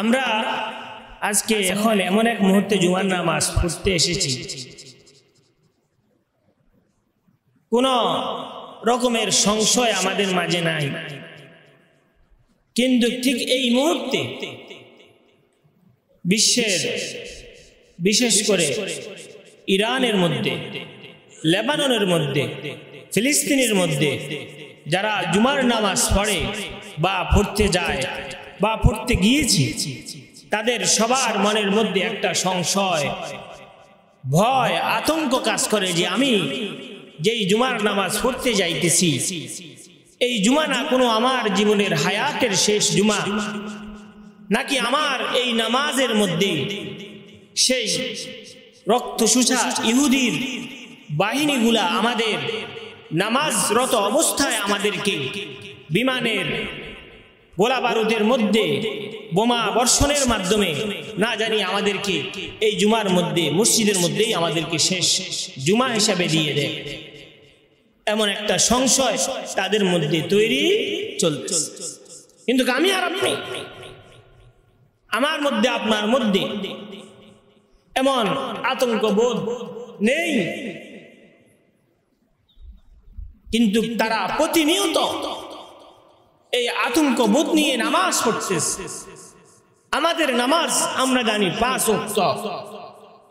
আমরা আজকে এখন এমন এক মুহূর্তে জুমার নামাজ পড়তে এসেছি, কোন রকমের সংশয় আমাদের মাঝে নাই, কিন্তু ঠিক এই মুহূর্তে বিশ্বের বিশেষ করে ইরানের মধ্যে, লেবাননের মধ্যে, ফিলিস্তিনের মধ্যে যারা জুমার নামাজ পড়ে বা পড়তে যায় বা পড়তে গিয়েছি, তাদের সবার মনের মধ্যে একটা সংশয়, ভয়, আতঙ্ক কাজ করে যে আমি যেই জুমার নামাজ পড়তে যাইতেছি, এই জুমা না কোনো আমার জীবনের হায়াতের শেষ জুমা, নাকি আমার এই নামাজের মধ্যে সেই রক্তচোষা ইহুদির বাহিনীগুলা আমাদের নামাজরত অবস্থায় আমাদেরকে বিমানের গোলা বারুদের মধ্যে বোমা বর্ষণের মাধ্যমে না জানি আমাদেরকে এই জুমার মধ্যে মসজিদের মধ্যেই আমাদেরকে শেষ জুমা হিসাবে দিয়ে দেয়, এমন একটা সংশয় তাদের মধ্যে তৈরি চলছে। কিন্তু আমি আর আপনি, আমার মধ্যে আপনার মধ্যে এমন আতঙ্ক বোধ নেই, কিন্তু তারা প্রতিনিয়ত এই আতঙ্ক বোধ নিয়ে নামাজ পড়তেছে। আমাদের নামাজ আমরা জানি 5 ওয়াক্ত।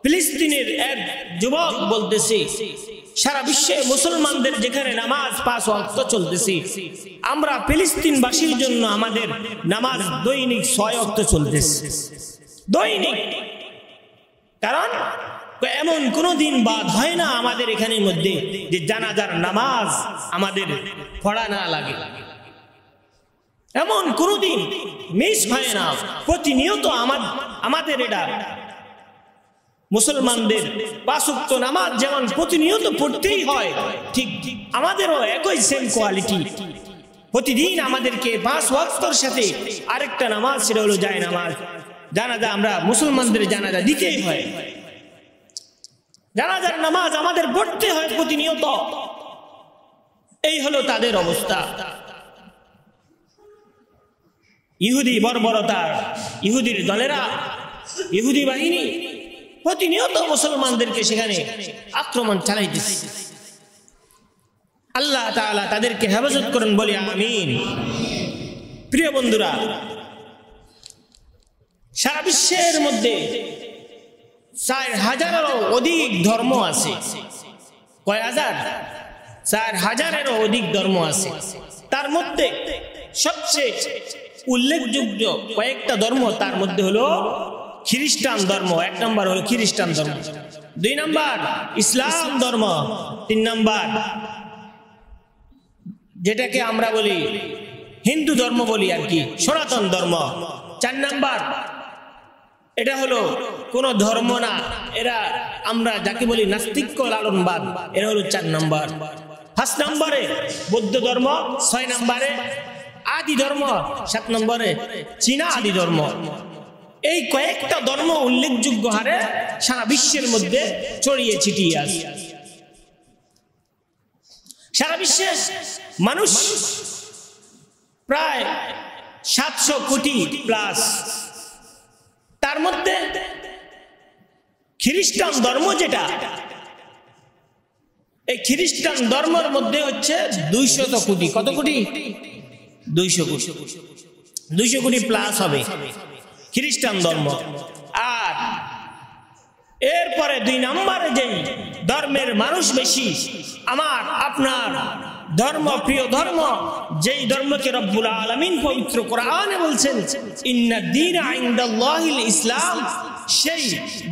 ফিলিস্তিনের এক যুবক বলতেছে সারা বিশ্বে মুসলমানদের যেখানে নামাজ 5 ওয়াক্ত চলতেছে, আমরা ফিলিস্তিনবাসীর জন্য আমাদের নামাজ দৈনিক 6 ওয়াক্ত চলতেছে, দৈনিক। কারণ এমন কোন দিন বাদ হয় না আমাদের এখানের মধ্যে যে জানাজার নামাজ আমাদের পড়া না লাগে, এমন কোনদিন মিস হয় না। প্রতিনিয়ত আমাদের এটা মুসলমানদের 5 ওয়াক্ত নামাজ যেমন প্রতিনিয়ত পড়তেই হয়, ঠিক আমাদেরও একই সেম কোয়ালিটি। প্রতিদিন আমাদেরকে 5 ওয়াক্তর সাথে আরেকটা নামাজ, সেটা হলো যায় নামাজ, জানাজা। আমরা মুসলমানদের জানাজা দিতেই হয়, জানাজার নামাজ আমাদের পড়তে হয় প্রতিনিয়ত। এই হলো তাদের অবস্থা। ইহুদি বর্বরতা, ইহুদির দলেরা, ইহুদি বাহিনী প্রতিনিয়ত মুসলমানদেরকে সেখানে আক্রমণ চালাইতেছে। আল্লাহ তাআলা তাদেরকে হেফাজত করেন, বলি আমিন। প্রিয় বন্ধুরা, সারা বিশ্বের মধ্যে 4000-এরও অধিক ধর্ম আছে। কয় হাজার? 4000-এরও অধিক ধর্ম আছে। তার মধ্যে সবচেয়ে উল্লেখযোগ্য কয়েকটা ধর্ম, তার মধ্যে হলো খ্রিস্টান ধর্ম। 1 নম্বর হলো খ্রিস্টান ধর্ম, 2 নম্বর ইসলাম ধর্ম, 3 নম্বর যেটাকে আমরা বলি হিন্দু ধর্ম বলি আর কি, সনাতন ধর্ম, 4 নম্বর এটা হলো কোন ধর্ম না, এরা আমরা যাকে বলি নাস্তিক্য লালনবাদ, এরা হলো 4 নম্বর। 5 নম্বরে বৌদ্ধ ধর্ম, 6 নম্বরে আদি ধর্ম, 7 নম্বরে চীনা আদি ধর্ম। এই কয়েকটা ধর্ম উল্লেখযোগ্য হারে সারা বিশ্বের মধ্যে ছড়িয়ে ছিটিয়ে আছে। সারা বিশ্বে মানুষ প্রায় 700 কোটি প্লাস। তার মধ্যে খ্রিস্টান ধর্ম যেটা, এই খ্রিস্টান ধর্মের মধ্যে হচ্ছে 200 কোটি। কত কোটি? 200 কোটি। 200 কোটি প্লাস হবে খ্রিস্টান ধর্ম। আর এরপরে 2 নম্বরে যেই ধর্মের মানুষ বেশি, আমার আপনার ধর্ম, প্রিয় ধর্ম, যেই ধর্মকে রব্বুল আলামিন পবিত্র কোরআনে বলছেন ইন্নাদ-দীনা ইনদাল্লাহিল ইসলাম, সেই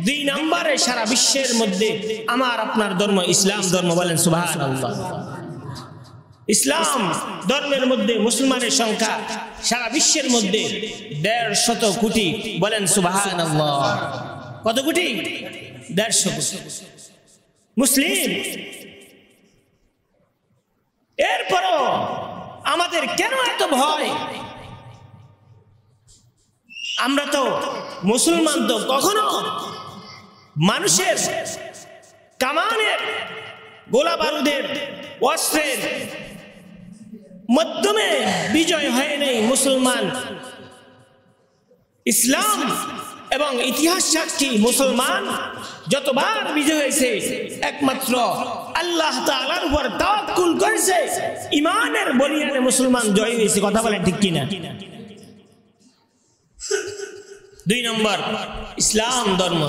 2 নম্বরে সারা বিশ্বের মধ্যে আমার আপনার ধর্ম ইসলাম ধর্ম। বলেন সুবহানাল্লাহ। ইসলাম ধর্মের মধ্যে মুসলমানের সংখ্যা সারা বিশ্বের মধ্যে 150 কোটি। বলেন সুবহানাল্লাহ। কত কোটি? 150 কোটি মুসলিম। এরপরও আমাদের কেন এত ভয়? আমরা তো মুসলমান, তো কখনো মানুষের কামানের, গোলা বারুদের, অস্ত্রের মাধ্যমে বিজয় হয় নাই। মুসলমান ইসলাম এবং ইতিহাস সাক্ষী মুসলমান যতবার বিজয় হয়েছে একমাত্র আল্লাহ তাআলার উপর তাওয়াক্কুল করেছে, ঈমানের বলিয়ানে মুসলমান জয় হয়েছে। কথা বলেন ঠিক কিনা? 2 নম্বর, ইসলাম ধর্ম।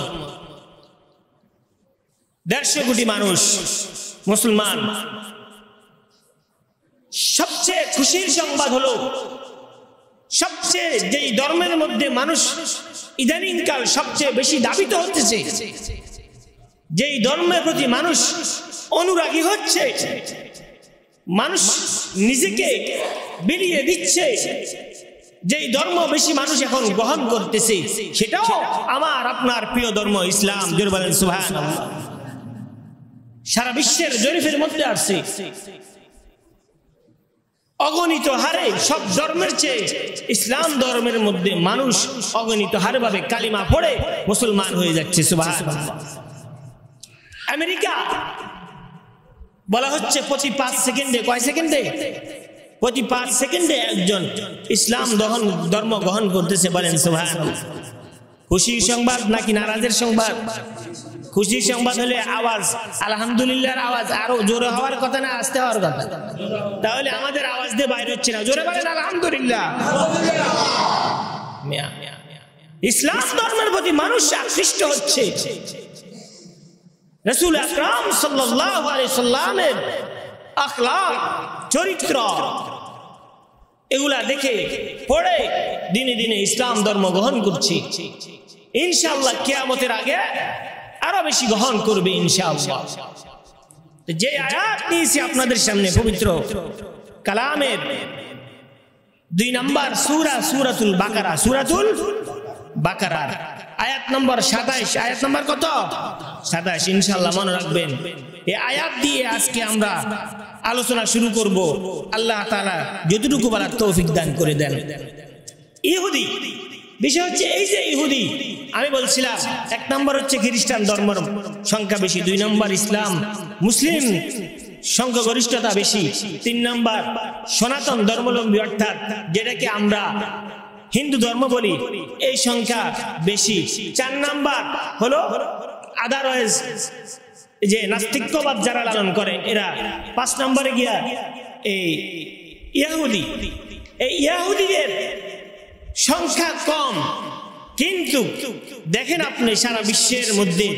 150 কোটি মানুষ মুসলমান। সবচেয়ে খুশির সংবাদ হলো, সবচেয়ে যেই ধর্মের মধ্যে মানুষ ইদানিংকাল সবচেয়ে বেশি দাবিত হচ্ছে, যেই ধর্মের প্রতি মানুষ অনুরাগী হচ্ছে, মানুষ নিজেকে বিলিয়ে দিচ্ছে, যেই ধর্ম বেশি মানুষ এখন গ্রহণ করতেছে, সেটাও আমার আপনার প্রিয় ধর্ম ইসলাম। জোরে বলেন সুবহানাল্লাহ। সারা বিশ্বের জরিপের মধ্যে আসছে অগণিত হারে সব ধর্মের চেয়ে ইসলাম ধর্মের মধ্যে মানুষ অগণিত হারে ভাবে কালিমা পড়ে মুসলমান হয়ে যাচ্ছে। সুবহানাল্লাহ। আমেরিকা বলা হচ্ছে প্রতি 5 সেকেন্ডে, কয় সেকেন্ডে? প্রতি 5 সেকেন্ডে একজন ইসলাম ধর্ম গ্রহণ করতেছে। বলেন সুবহানাল্লাহ। খুশির সংবাদ নাকি নারাজের সংবাদ? খুশির সংবাদ হলে আওয়াজ, আলহামদুলিল্লাহর আওয়াজ আরো জোরে হওয়ার কথা না আস্তে হওয়ার কথা? তাহলে আমাদের আওয়াজ দিয়ে বাইরে হচ্ছে না। জোরে বলেন আলহামদুলিল্লাহ। ইসলাম ধর্মের প্রতি মানুষ আকৃষ্ট হচ্ছে। রাসূল আকরাম সাল্লাল্লাহু আলাইহি সাল্লামের আখলাক, চরিত্র, এগুলা দেখে পড়ে দিনে দিনে ইসলাম ধর্ম গ্রহণ করছি। ইনশাআল্লাহ কিয়ামতের আগে আরো বেশি গ্রহণ করবে ইনশাআল্লাহ। যে আয়াত নিয়েছি আপনাদের সামনে পবিত্র কালামের 2 নম্বর সূরা, সূরাতুল বাকারা। সূরাতুল বাকারার আয়াত নম্বর 27। আয়াত নম্বর কত? 27। ইনশাআল্লাহ মনে রাখবেন। এই আয়াত দিয়ে আজকে আমরা আলোচনা শুরু করব। আল্লাহ তাআলা যতটুকু বলার তৌফিক দান করে দেন। ইহুদি, বিষয় হচ্ছে এই যে ইহুদি, আমি বলছিলাম 1 নম্বর হচ্ছে খ্রিস্টান ধর্মের সংখ্যা বেশি, 2 নম্বর ইসলাম মুসলিম সংখ্যাগরিষ্ঠতা বেশি, 3 নম্বর সনাতন ধর্মাবলম্বী অর্থাৎ যেটাকে আমরা হিন্দু ধর্ম বলি, এই সংখ্যা বেশি। 4 নম্বর হলো আদারওয়াইজ যে নাস্তিকবাদ যারা লালন করে এরা। 5 নম্বরে গিয়া এই ইহুদি। এই ইহুদিদের সংখ্যা কম, কিন্তু দেখেন আপনি সারা বিশ্বের মধ্যে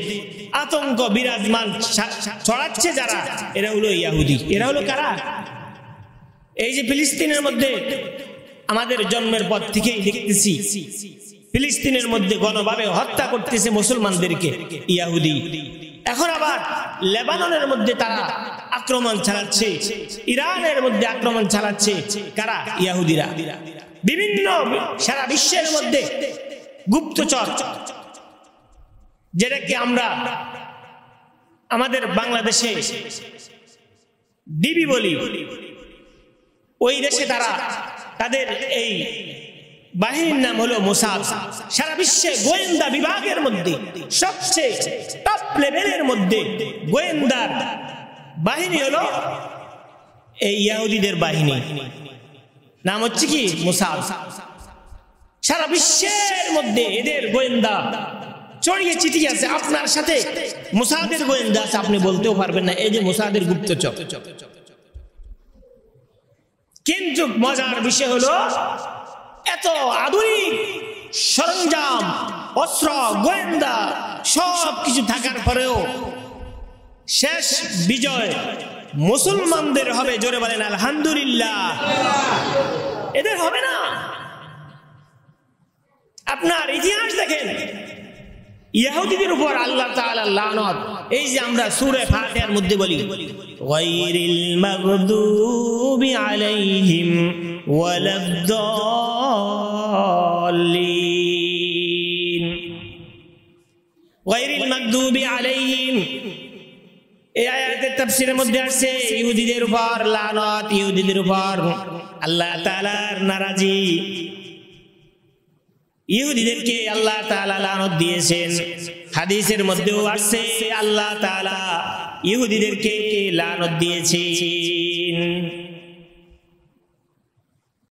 আতঙ্ক বিরাজমান ছড়াচ্ছে যারা, এরা হলো ইহুদি। এরা হলো কারা? এই যে ফিলিস্তিনের মধ্যে আমাদের জন্মের পর থেকেই দেখতেছি ফিলিস্তিনের মধ্যে গণভাবে হত্যা করতেছে মুসলমানদেরকে ইহুদি। এখন আবার লেবাননের মধ্যে তারা আক্রমণ চালাচ্ছে, ইরানের মধ্যে আক্রমণ চালাচ্ছে কারা? ইহুদিরা। বিভিন্ন সারা বিশ্বের মধ্যে গুপ্তচর, যেটাকে আমরা আমাদের বাংলাদেশে ডিবি বলি, ওই দেশে তারা তাদের এই বাহিনীর নাম হলো মোসাদ। সারা বিশ্বে গোয়েন্দা বিভাগের মধ্যে সবচেয়ে টপ লেভেলের মধ্যে গোয়েন্দার বাহিনী হলো এই ইহুদিদের বাহিনী, নাম হচ্ছে কি? মোসাদ। সারা বিশ্বের মধ্যে এদের গোয়েন্দা ছড়িয়ে ছিটিয়ে আছে। আপনার সাথে মোসাদের গোয়েন্দা আছে, আপনি বলতেও পারবেন না এই যে মোসাদের গুপ্তচর। কিন্তু মজার বিষয় হলো এত আধুনিক সরঞ্জাম, অস্ত্র, গোয়েন্দা সব কিছু থাকার পরেও শেষ বিজয় মুসলমানদের হবে। জোরে বলেন আলহামদুলিল্লাহ। এদের হবে না। আপনার ইতিহাস দেখেন, ইহুদিদের উপর আল্লাহ তাআলার লানত। এই যে আমরা সূরা ফাতিহার মধ্যে বলি গায়রিল মাগদুবি আলাইহিম ওয়ালাদ-দাল্লিন। গায়রিল মাগদুবি আলাইহিম, এই আয়াতের তাফসীরের মধ্যে আছে ইহুদিদের উপর লানত, ইহুদিদের উপর আল্লাহ তাআলার নারাজি। ইহুদিদেরকে আল্লাহ তাআলা লানত দিয়েছেন। হাদিসের মধ্যেও আছে আল্লাহ তাআলা ইহুদিদেরকে লানত দিয়েছেন।